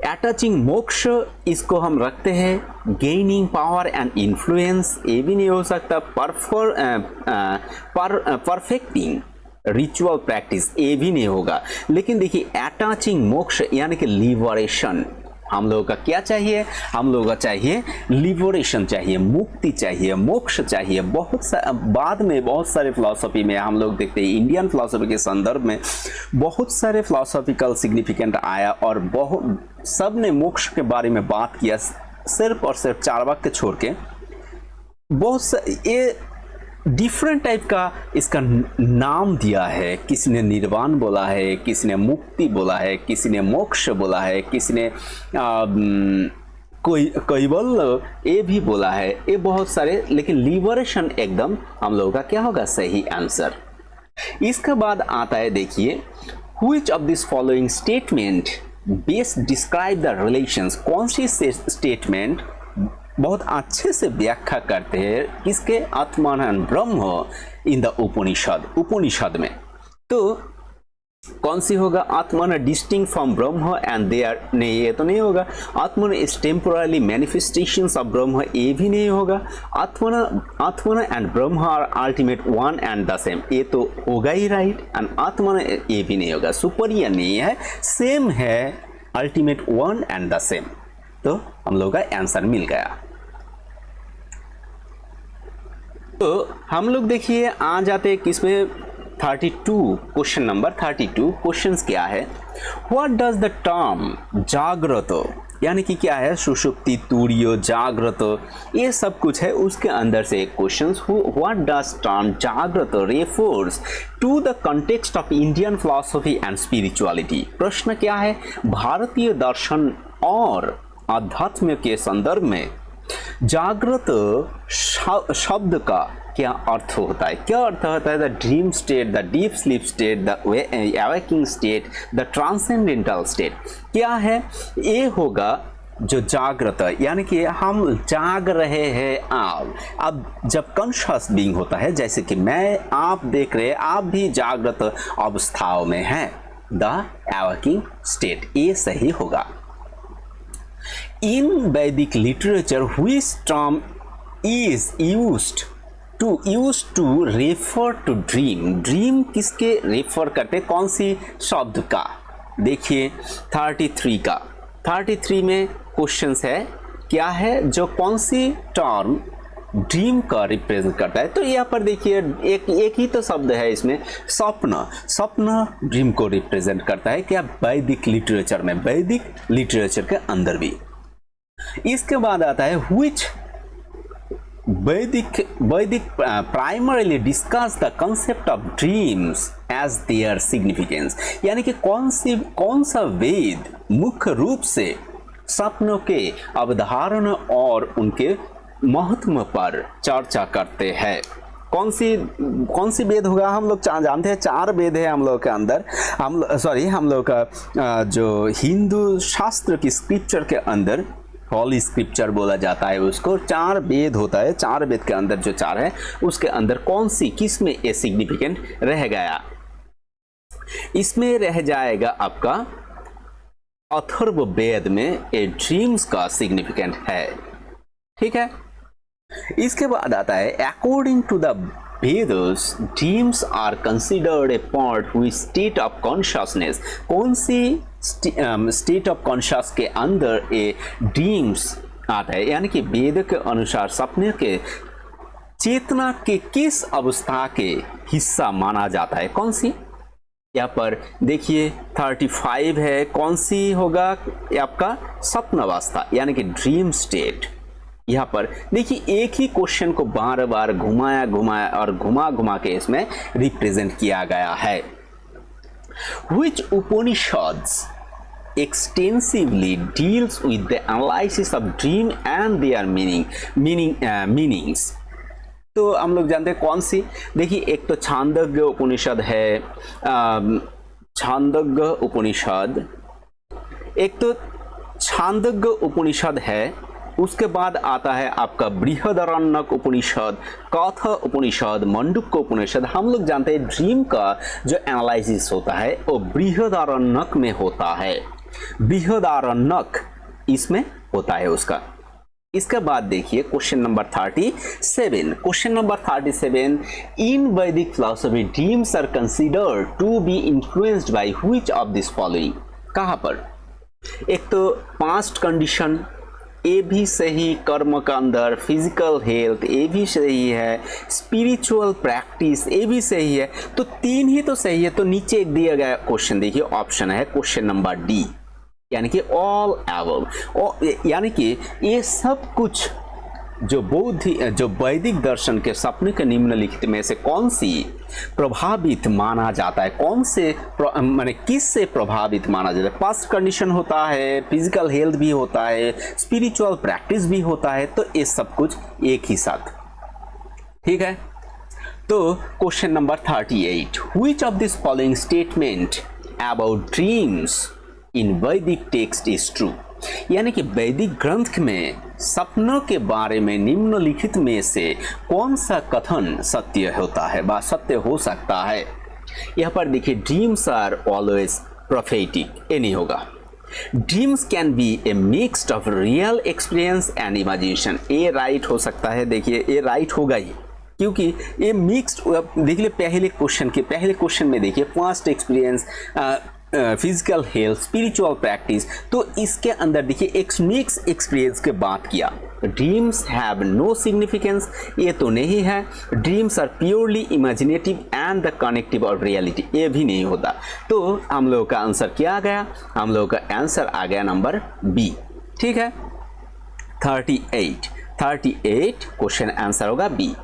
अटैचिंग मोक्ष, इसको हम रखते हैं। गेनिंग पावर एंड इन्फ्लुएंस, ये भी नहीं हो सकता। परफेक्टिंग रिचुअल प्रैक्टिस, ये भी नहीं होगा। लेकिन देखिए अटैचिंग मोक्ष यानी कि लिबरेशन, हम लोगों का क्या चाहिए, हम लोगों का चाहिए लिबरेशन चाहिए, मुक्ति चाहिए, मोक्ष चाहिए। बाद में बहुत सारे फिलॉसफी में हम लोग देखते हैं, इंडियन फिलॉसफी के संदर्भ में बहुत सारे फिलॉसफिकल सिग्निफिकेंट आया और बहुत सब ने मोक्ष के बारे में बात किया, सिर्फ और सिर्फ चार्वाक छोड़ के। बहुत ये डिफरेंट टाइप का इसका नाम दिया है। किसी ने निर्वाण बोला है, किसी ने मुक्ति बोला है, किसी ने मोक्ष बोला है, किसी ने कोई कैवल्य ये भी बोला है, ये बहुत सारे। लेकिन लिबरेशन एकदम हम लोगों का क्या होगा, सही आंसर। इसके बाद आता है देखिए, which of this following statement best describe the relations, कौन सी स्टेटमेंट बहुत अच्छे से व्याख्या करते हैं किसके, आत्मा एंड ब्रह्म इन द उपनिषद में। तो कौन सी होगा, आत्मा distinct from Brahma and they are, नहीं ये तो नहीं होगा। आत्मा इज टेम्पोरली मैनिफेस्टेशंस ऑफ ब्रह्म, ये भी नहीं होगा। Atma and Brahma are ultimate one and the same, ये तो होगा ही राइट। एंड आत्मा ये भी नहीं होगा, सुपरियर नहीं है, सेम है, ultimate one and the same. तो हम लोग का आंसर मिल गया। तो हम लोग देखिए आ जाते हैं किसमें, 32, क्वेश्चन नंबर 32। क्वेश्चंस क्या है, व्हाट डज द टर्म जागृत, यानी कि क्या है, सुषुप्ति, तुरीय, जागृत, ये सब कुछ है। उसके अंदर से एक question, what does term Jagrat refers to the context of Indian philosophy and spirituality. प्रश्न क्या है, भारतीय दर्शन और अध्यात्म के संदर्भ में जागृत शब्द का क्या अर्थ होता है, क्या अर्थ होता है। The dream state, the deep sleep state, the awaking state, the transcendental state, क्या है, ये होगा जो जागृत, यानी कि हम जाग रहे हैं। अब जब कॉन्शियस बीइंग होता है, जैसे कि मैं, आप देख रहे हैं, आप भी जागृत अवस्थाओं में हैं, द अवेकिंग स्टेट, ये सही होगा। In Vedic literature, which term is used to refer to dream? Dream किसके रेफर करते, कौन सी शब्द का। देखिए 33 में क्वेश्चंस है, क्या है, जो कौन सी टर्म ड्रीम का रिप्रेजेंट करता है। तो यहाँ पर देखिए एक ही तो शब्द है इसमें, स्वप्न ड्रीम को रिप्रेजेंट करता है। क्या, वैदिक लिटरेचर में, वैदिक लिटरेचर के अंदर भी। इसके बाद आता है which Vaidik primarily discuss the concept of dreams as their significance, यानी कि कौन सा वेद मुख्य रूप से सपनों के अवधारणा और उनके महत्व पर चर्चा करते हैं। कौन सी वेद होगा, हम लोग जानते हैं 4 वेद है हम लोग के अंदर। हम लोग का जो हिंदू शास्त्र की स्क्रिप्चर के अंदर होली स्क्रिप्चर बोला जाता है उसको। 4 वेद होता है, 4 वेद के अंदर जो 4 है उसके अंदर कौन सी, किस में ये सिग्निफिकेंट रह गया? इसमें रह जाएगा आपका अथर्ववेद में ए ड्रीम्स का सिग्निफिकेंट है। ठीक है, इसके बाद आता है according to the Vedas, dreams are considered a part with state of consciousness। कौन सी state of conscious के अंदर ए ड्रीम्स आता है, यानी कि वेद के अनुसार सपने के चेतना के किस अवस्था के हिस्सा माना जाता है? कौन सी? यहाँ पर देखिए 35 है, कौन सी होगा आपका? स्वप्न अवस्था यानी कि ड्रीम स्टेट। यहाँ पर देखिए एक ही क्वेश्चन को बार बार घुमाया घुमाया और घुमा घुमा के इसमें रिप्रेजेंट किया गया है। Which Upanishads extensively deals with the analysis of dream and their meanings। तो हम लोग जानते हैं कौन सी। देखिए एक तो छांदोग्य उपनिषद है, छांदोग्य उपनिषद, एक तो छांदोग्य उपनिषद है, उसके बाद आता है आपका बृहदारण्यक उपनिषद, कौथ उपनिषद, मंडूक्य उपनिषद। हम लोग जानते हैं ड्रीम का जो एनालिसिस होता है वो बृहदारण्यक में होता है, बृहदारण्यक इसमें होता है उसका। इसके बाद देखिए question number 37। Question number 37, in Vaidik philosophy dreams are considered to be influenced by which of this following. कहाँ पर? एक तो पास्ट कंडीशन, ये भी सही, कर्म का अंदर फिजिकल हेल्थ ये भी सही है, स्पिरिचुअल प्रैक्टिस ये भी सही है, तो 3 ही तो सही है। तो नीचे एक दिया गया क्वेश्चन देखिए, ऑप्शन है क्वेश्चन नंबर डी, यानी कि ऑल एबव, यानी कि ये सब कुछ जो वैदिक दर्शन के सपने के निम्नलिखित में से कौन सी प्रभावित माना जाता है? कौन से माने किस से प्रभावित माना जाता है? पास्ट कंडीशन होता है, फिजिकल हेल्थ भी होता है, स्पिरिचुअल प्रैक्टिस भी होता है, तो ये सब कुछ एक ही साथ। ठीक है, तो question number 38, which of this following statement about dreams in वैदिक टेक्स्ट इज ट्रू। यानी कि वैदिक ग्रंथ में सपनों के बारे में निम्नलिखित में से कौन सा कथन सत्य होता है व सत्य हो सकता है? यहाँ पर देखिए ड्रीम्स आर ऑलवेज प्रोफेटिक, ये नहीं होगा। Dreams can be A mixed of real experience and imagination, ये राइट हो सकता है। देखिए ये राइट होगा ही, क्योंकि ये मिक्स्ड, देखिए पहले क्वेश्चन में देखिए past experience, physical health, spiritual practice, तो इसके अंदर देखिए एक मिक्स एक्सपीरियंस के बात किया। ड्रीम्स हैव नो सिग्निफिकेंस, ये तो नहीं है। Dreams are purely imaginative and the connective or reality, ये भी नहीं होता। तो हम लोगों का आंसर क्या आ गया? हम लोगों का आंसर आ गया नंबर बी। ठीक है, 38 क्वेश्चन आंसर होगा B.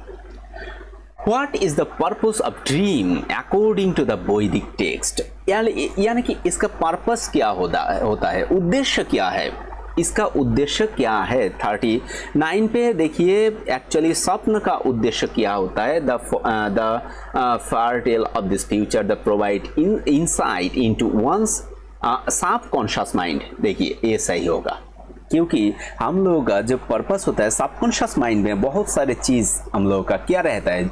What is the purpose of dream according to the Vedic text? यानी कि इसका पर्पस क्या होता है, उद्देश्य क्या है, इसका उद्देश्य क्या है? 39 पे देखिए एक्चुअली स्वप्न का उद्देश्य क्या होता है? The foretell of this future that provide insight into one's subconscious mind। देखिए ये सही होगा, क्योंकि हम लोगों का जो पर्पस होता है सबकॉन्शियस माइंड में बहुत सारे चीज़ हम लोगों का क्या रहता है,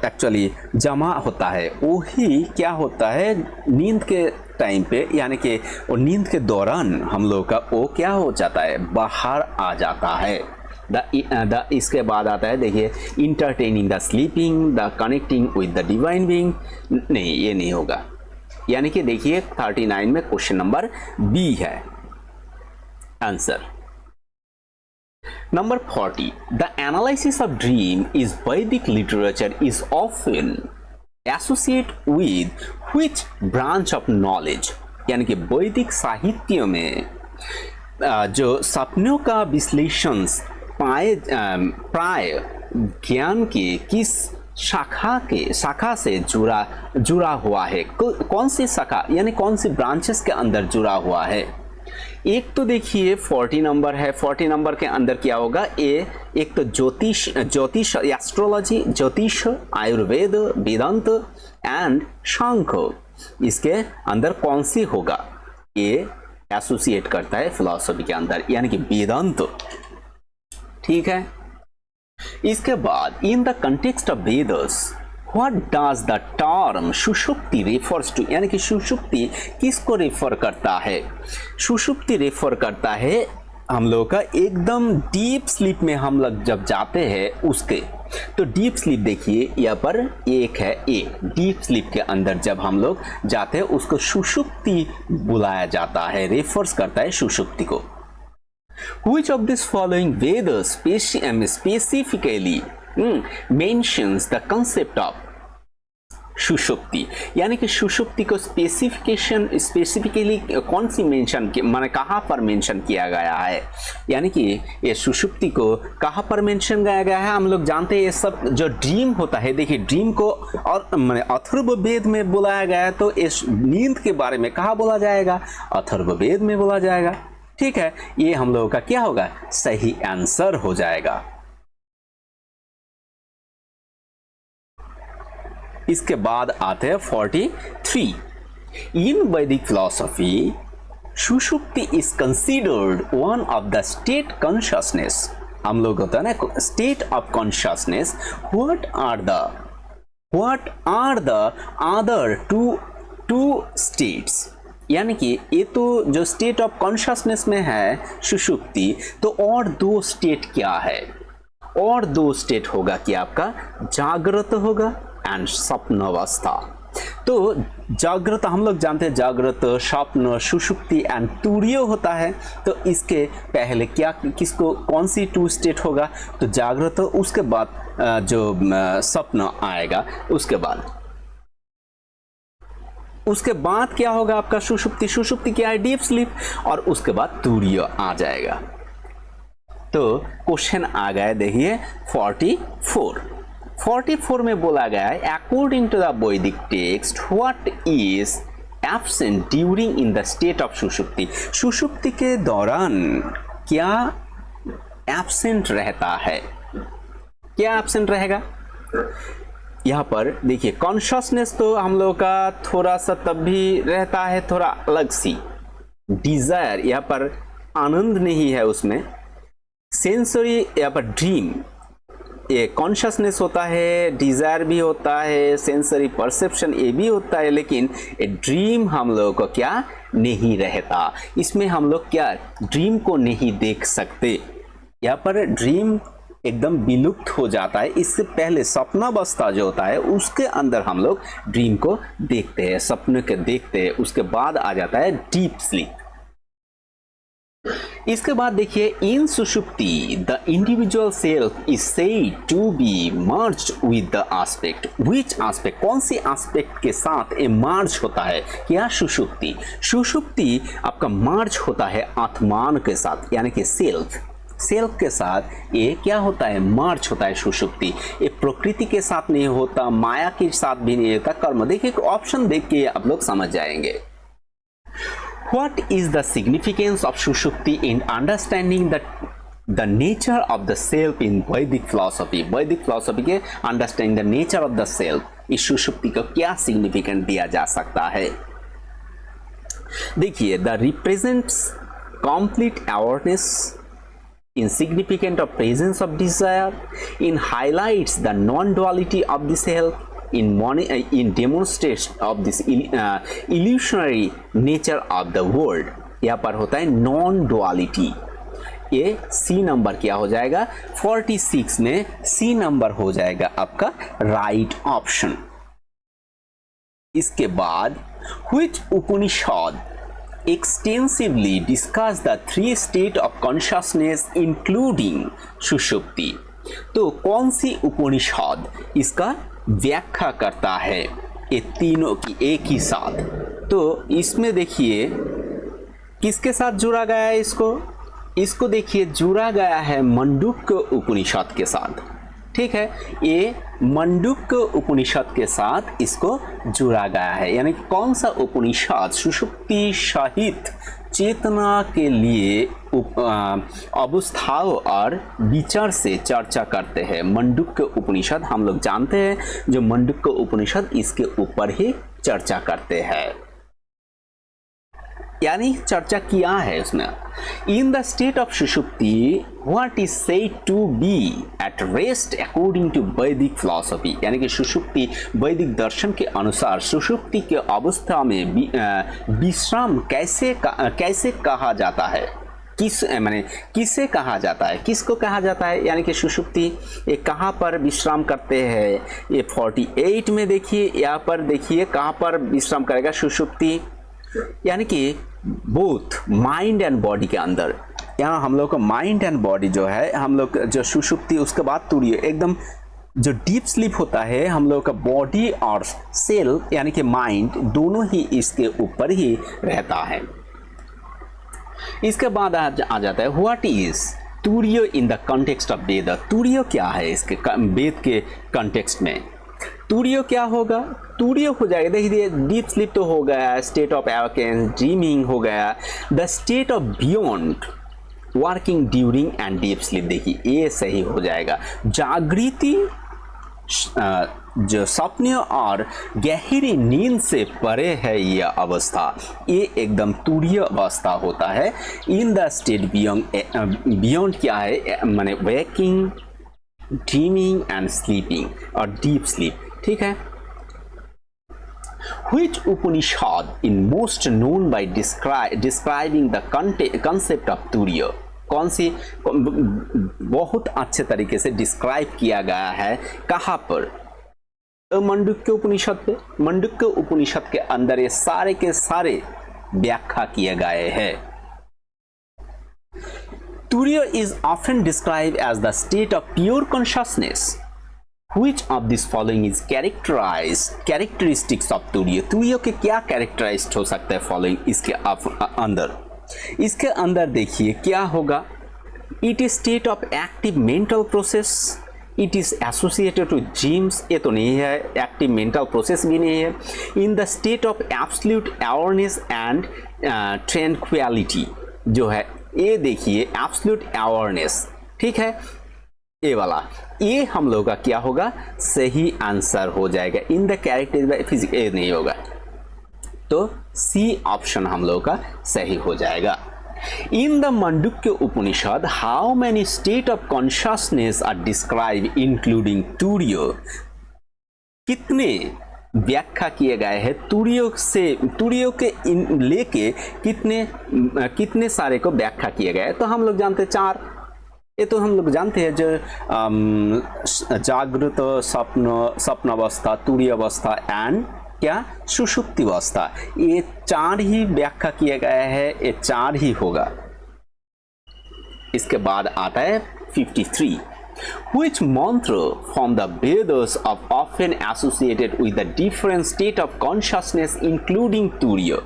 एक्चुअली जमा होता है। वही क्या होता है नींद के टाइम पे, यानी कि वो नींद के दौरान हम लोगों का वो क्या हो जाता है, बाहर आ जाता है। इसके बाद आता है देखिए entertaining the sleeping, the connecting with the divine being, नहीं ये नहीं होगा। यानी कि देखिए 39 में क्वेश्चन नंबर बी है answer. Number 40, the analysis of dream is Vedic literature is often associated with which branch of knowledge? यानी कि वैदिक साहित्य में जो सपनों का विश्लेषण प्राय ज्ञान के किस शाखा से जुड़ा हुआ है? कौन सी शाखा यानी कौन सी ब्रांचेस के अंदर जुड़ा हुआ है? एक तो देखिए 40 नंबर है, 40 नंबर के अंदर क्या होगा? एक तो ज्योतिष एस्ट्रोलॉजी, ज्योतिष, आयुर्वेद, वेदांत एंड शंख, इसके अंदर कौन सी होगा? ये एसोसिएट करता है फिलॉसफी के अंदर, यानी कि वेदांत। ठीक है, इसके बाद in the context of Vedas what does the term सुषुप्ति रेफर्स टू, यानी कि सुषुप्ति किसको रेफर करता है? सुषुप्ति रेफर करता है हम लोग का एकदम डीप स्लीप में हम लोग जब जाते हैं उसके। तो डीप स्लीप देखिए यहाँ पर एक है, ए डीप स्लीप के अंदर जब हम लोग जाते हैं उसको सुषुप्ति बुलाया जाता है, रेफर्स करता है सुषुप्ति को। Which of this following Vedas specifically mentions the concept of सुषुप्ति, यानी कि सुषुप्ति को स्पेसिफिकली कौन सी मेंशन, माने कहाँ पर मेंशन किया गया है, यानी कि ये सुषुप्ति को कहाँ पर मेंशन किया गया है? हम लोग जानते हैं ये सब जो ड्रीम होता है, देखिए ड्रीम को और माने अथर्ववेद में बुलाया गया है, तो इस नींद के बारे में कहाँ बोला जाएगा? अथर्ववेद में बोला जाएगा। ठीक है, ये हम लोगों का क्या होगा? सही आंसर हो जाएगा। इसके बाद आते हैं 43। इन Vaidik philosophy Sushupti is considered one of the state consciousness. हम लोग होता है ना state of consciousness. What are the other two states, यानी कि ये तो जो स्टेट ऑफ कॉन्शियसनेस में है सुषुप्ति, तो और दो स्टेट क्या है? और दो स्टेट होगा कि आपका जागृत होगा एंड स्वप्न अवस्था। तो जागृत हम लोग जानते हैं, जागृत, स्वप्न, सुषुप्ति एंड तुरीय होता है। तो इसके पहले क्या किसको कौन सी टू स्टेट होगा? तो जागृत, उसके बाद जो स्वप्न आएगा, उसके बाद क्या होगा आपका? सुषुप्ति। सुषुप्ति क्या है? Deep sleep. और उसके बाद तुरीय आ जाएगा। तो क्वेश्चन आ गया देखिए 44 में बोला गया है अकॉर्डिंग टू द वैदिक text what is absent during in the state of सुषुप्ति। सुषुप्ति के दौरान क्या एब्सेंट रहता है? क्या एब्सेंट रहेगा? यहाँ पर देखिए कॉन्शियसनेस तो हम लोग का थोड़ा सा तब भी रहता है, थोड़ा अलग सी। डिजायर यहाँ पर आनंद नहीं है उसमें। सेंसरी यहाँ पर ड्रीम, ये कॉन्शियसनेस होता है, डिजायर भी होता है, सेंसरी परसेप्शन ये भी होता है, लेकिन ये ड्रीम हम लोगों को क्या नहीं रहता। इसमें हम लोग क्या ड्रीम को नहीं देख सकते। यहाँ पर ड्रीम एकदम विलुप्त हो जाता है। इससे पहले स्वप्नावस्था जो होता है उसके अंदर हम लोग ड्रीम को देखते हैं, सपने के देखते हैं, उसके बाद आ जाता है डीप स्लीप। इसके बाद देखिए in Sushupti the individual self is said to be merged with the aspect. Which aspect, कौन सी एस्पेक्ट के साथ ये मर्ज होता है? क्या सुषुप्ति? सुषुप्ति आपका मर्ज होता है आत्मान के साथ, यानी कि सेल्फ के साथ ये क्या होता है? मर्ज होता है सुषुप्ति। ये प्रकृति के साथ नहीं होता, माया के साथ भी नहीं होता, कर्म। देखिए ऑप्शन देख के आप लोग समझ जाएंगे। What is the significance of Sushupti in understanding the nature of the self in Vedic philosophy? Vedic philosophy के understanding the nature of the self, इस सुषुप्ति को क्या significance दिया जा सकता है? देखिए the represents complete awareness, insignificant of presence of desire, in highlights the non-duality of the self, in demonstration of this illusionary nature of the world। यहाँ पर होता है नॉन डुअलिटी। ये सी नंबर क्या हो जाएगा? 46 में सी नंबर हो जाएगा आपका राइट ऑप्शन। इसके बाद which Upanishad extensively discuss the three state of consciousness including सुषुप्ति। तो कौन सी उपनिषद इसका व्याख्या करता है ये तीनों की एक ही साथ? तो इसमें देखिए किसके साथ जुड़ा गया है? इसको देखिए जुड़ा गया है मंडूक्य उपनिषद के साथ। ठीक है, ये मंडूक्य उपनिषद के साथ इसको जुड़ा गया है। यानी कि कौन सा उपनिषद सुषुप्ति सहित चेतना के लिए अवस्थाओं और विचार से चर्चा करते हैं? मंडूक्य उपनिषद हम लोग जानते हैं, जो मंडूक्य उपनिषद इसके ऊपर ही चर्चा करते हैं। यानी चर्चा किया है उसमें। In the state of Sushupti what is said to be at rest according to Vaidik philosophy, यानी कि सुषुप्ति वैदिक दर्शन के अनुसार सुषुप्ति के अवस्था में विश्राम कैसे कहा जाता है, किसे कहा जाता है, किसको कहा जाता है, यानी कि सुषुप्ति ये कहाँ पर विश्राम करते हैं। ये 48 में देखिए, यहाँ पर देखिए कहाँ पर विश्राम करेगा सुषुप्ति, यानी कि बोथ माइंड एंड बॉडी के अंदर। यहाँ हम लोग का माइंड एंड बॉडी जो है, हम लोग जो सुषुप्ति उसके बाद तुरीय एकदम जो डीप स्लीप होता है, हम लोग का बॉडी और सेल यानी कि माइंड दोनों ही इसके ऊपर ही रहता है। इसके बाद आ जाता है व्हाट इज तुरीय इन द कॉन्टेक्स्ट ऑफ वेद। तुरीय क्या है इसके वेद के कॉन्टेक्स्ट में, तुरीय क्या होगा, तुरीय हो जाएगा, देखिए डीप स्लीप तो हो गया, स्टेट ऑफ एवकेंस, ड्रीमिंग हो गया, the state of beyond working during and deep sleep, देखिए ये सही हो जाएगा। जागृति जो सपने और गहरी नींद से परे है यह अवस्था, ये एकदम तुरीय अवस्था होता है। इन द स्टेट बियॉन्ड क्या है, माने वेकिंग, ड्रीमिंग एंड स्लीपिंग और डीप स्लीप, ठीक है। Which Upanishad in most known by describing the concept of Turiya, कौन सी बहुत अच्छे तरीके से डिस्क्राइब किया गया है, कहाँ पर, मांडुक्य उपनिषद पे। मांडुक्य उपनिषद के अंदर ये सारे के सारे व्याख्या किए गए हैं। Turiya is often described as the state of pure consciousness. Which of this following is characteristics of Turiya? Turiya के क्या कैरेक्टराइज्ड हो सकता है फॉलोइंग इसके अंदर, इसके अंदर देखिए क्या होगा। It is state of active mental process, it is associated to dreams, ये तो नहीं है, एक्टिव मेंटल प्रोसेस भी नहीं है। In the state of absolute awareness and tranquillity जो है, ये देखिए एब्सोल्यूट अवेयरनेस, ठीक है, ये वाला, ये हम लोग का क्या होगा, सही आंसर हो जाएगा। In the character bye physics ये नहीं होगा, तो सी ऑप्शन हम लोग का सही हो जाएगा। In the Mandukya Upanishad how many state of consciousness are describe including Turiya, कितने व्याख्या किए गए हैं तुरीय के लेके कितने सारे को व्याख्या किए गए, तो हम लोग जानते हैं 4, ये तो हम लोग जानते हैं, जो जागृत, स्वप्न अवस्था, तुरीय अवस्था एंड क्या सुषुप्ति अवस्था, ये 4 ही व्याख्या किए गए हैं, ये 4 ही होगा। इसके बाद आता है 53, which mantra from the Vedas are often associated with the different state of consciousness including तुरीय।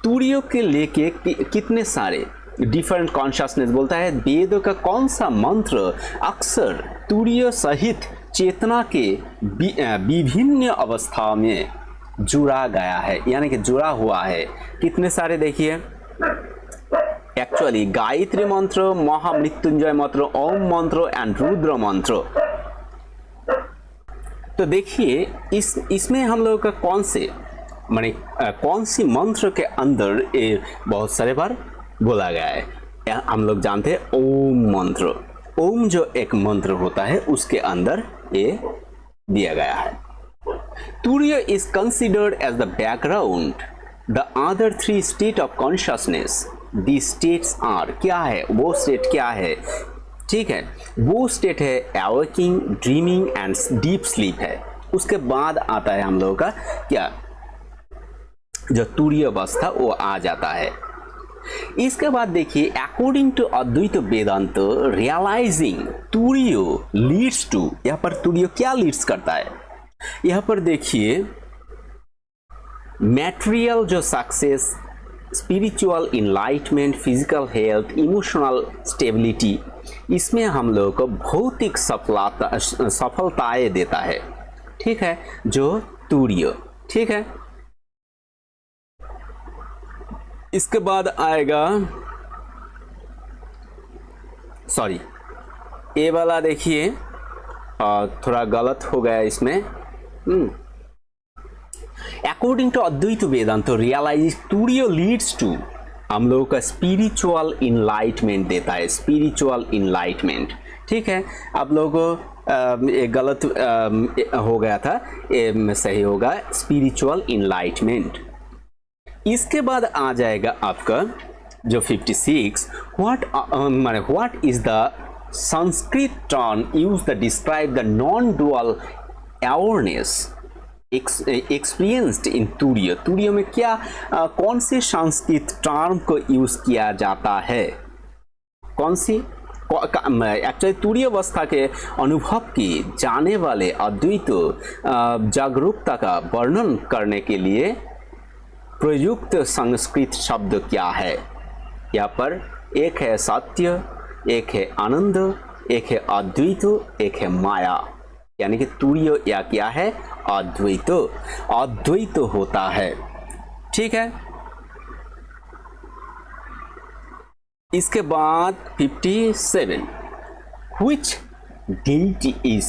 तुरीय के लेके कितने सारे डिफरेंट कॉन्शियसनेस बोलता है, वेद का कौन सा मंत्र अक्सर तुरीय सहित चेतना के विभिन्न अवस्था में जुड़ा गया है, यानी कि जुड़ा हुआ है, कितने सारे देखिए। एक्चुअली गायत्री मंत्र, महामृत्युंजय मंत्र, ओम मंत्र एंड रुद्र मंत्र। तो देखिए इसमें हम लोग का कौन से माने कौन सी मंत्र के अंदर ये बहुत सारे बार बोला गया है, हम लोग जानते हैं ओम मंत्र। ओम जो एक मंत्र होता है उसके अंदर ये दिया गया है। Turiya is considered as the background the other 3 state of consciousness. The states are, क्या है वो स्टेट, क्या है, ठीक है, वो स्टेट है awaking, dreaming and deep sleep है। उसके बाद आता है हम लोगों का क्या, जो तुरीय अवस्था वो आ जाता है। इसके बाद देखिए according to Advaita Vedanta realizing Turiya leads to, यहाँ पर तुरीय क्या लीड्स करता है, यहाँ पर देखिए मैटेरियल जो success, spiritual enlightenment, physical health, emotional stability, इसमें हम लोग को भौतिक सफलताएं देता है, ठीक है, जो तुरीय, ठीक है। इसके बाद आएगा, सॉरी ये वाला देखिए थोड़ा गलत हो गया इसमें। According to Advaita Vedanta realise Turiya leads to हम लोगों का स्पिरिचुअल इनलाइटमेंट देता है, स्पिरिचुअल इनलाइटमेंट। ठीक है, आप लोगों को एक गलत हो गया था, सही होगा स्पिरिचुअल इनलाइटमेंट। इसके बाद आ जाएगा आपका जो 56, what is the Sanskrit term use the describe the non dual awareness experienced in तुरीय। तुरीय में क्या कौन से संस्कृत टर्म को यूज किया जाता है, कौन सी एक्चुअली तुरीय अवस्था के अनुभव की जाने वाले अद्वैत जागरूकता का वर्णन करने के लिए प्रयुक्त संस्कृत शब्द क्या है। यहाँ पर एक है सत्य, एक है आनंद, एक है अद्वैत, एक है माया। यानी कि तुरीय या क्या है, अद्वैत, अद्वैत होता है। ठीक है, इसके बाद 57, which deity is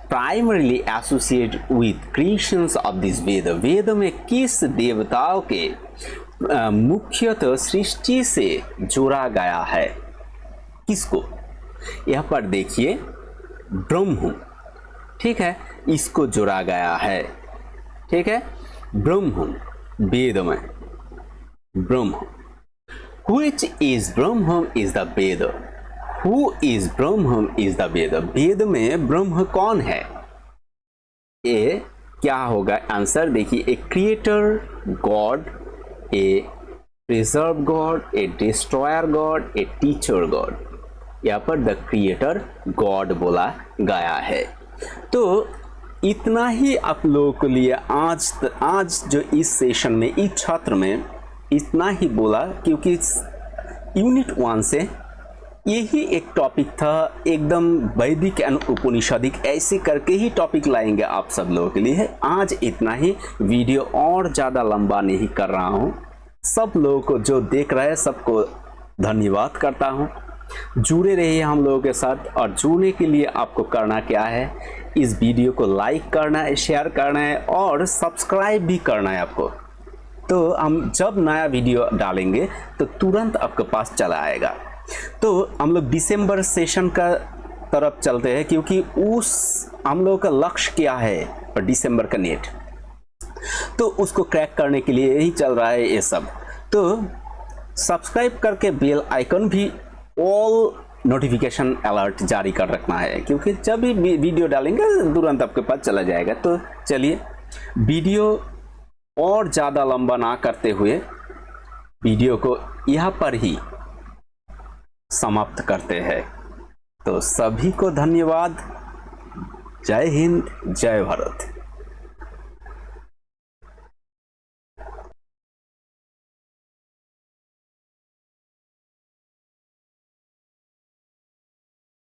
primarily associated with creations of this Veda। वेद में किस देवताओं के मुख्यतः सृष्टि से जोड़ा गया है, किसको। यहाँ पर देखिए ब्रह्म, ठीक है, इसको जोड़ा गया है। ठीक है, ब्रह्म, वेद में ब्रह्म। Which is Brahman is the Veda। Who is Brahman is the Veda। वेद में ब्रह्म कौन है, ये क्या होगा आंसर। देखिए, a creator God, A preserve God, A destroyer God, a teacher God. यहाँ पर द क्रिएटर गॉड बोला गया है। तो इतना ही आप लोगों के लिए आज जो इस सेशन में, इस छात्र में इतना ही बोला, क्योंकि यूनिट 1 से यही एक टॉपिक था, एकदम वैदिक एंड उपनिषदिक, ऐसे करके ही टॉपिक लाएंगे आप सब लोगों के लिए। आज इतना ही, वीडियो और ज़्यादा लंबा नहीं कर रहा हूँ। सब लोगों को जो देख रहे हैं सबको धन्यवाद करता हूँ। जुड़े रहिए हम लोगों के साथ, और जुड़ने के लिए आपको करना क्या है, इस वीडियो को लाइक करना है, शेयर करना है और सब्सक्राइब भी करना है आपको। तो हम जब नया वीडियो डालेंगे तो तुरंत आपके पास चला आएगा। तो हम लोग दिसंबर सेशन का तरफ चलते हैं, क्योंकि उस हम लोगों का लक्ष्य क्या है पर दिसंबर का नेट, तो उसको क्रैक करने के लिए ही चल रहा है ये सब। तो सब्सक्राइब करके बेल आइकन भी ऑल नोटिफिकेशन अलर्ट जारी कर रखना है, क्योंकि जब भी वीडियो डालेंगे तुरंत आपके पास चला जाएगा। तो चलिए, वीडियो और ज़्यादा लंबा ना करते हुए वीडियो को यहाँ पर ही समाप्त करते हैं। तो सभी को धन्यवाद। जय हिंद, जय भारत।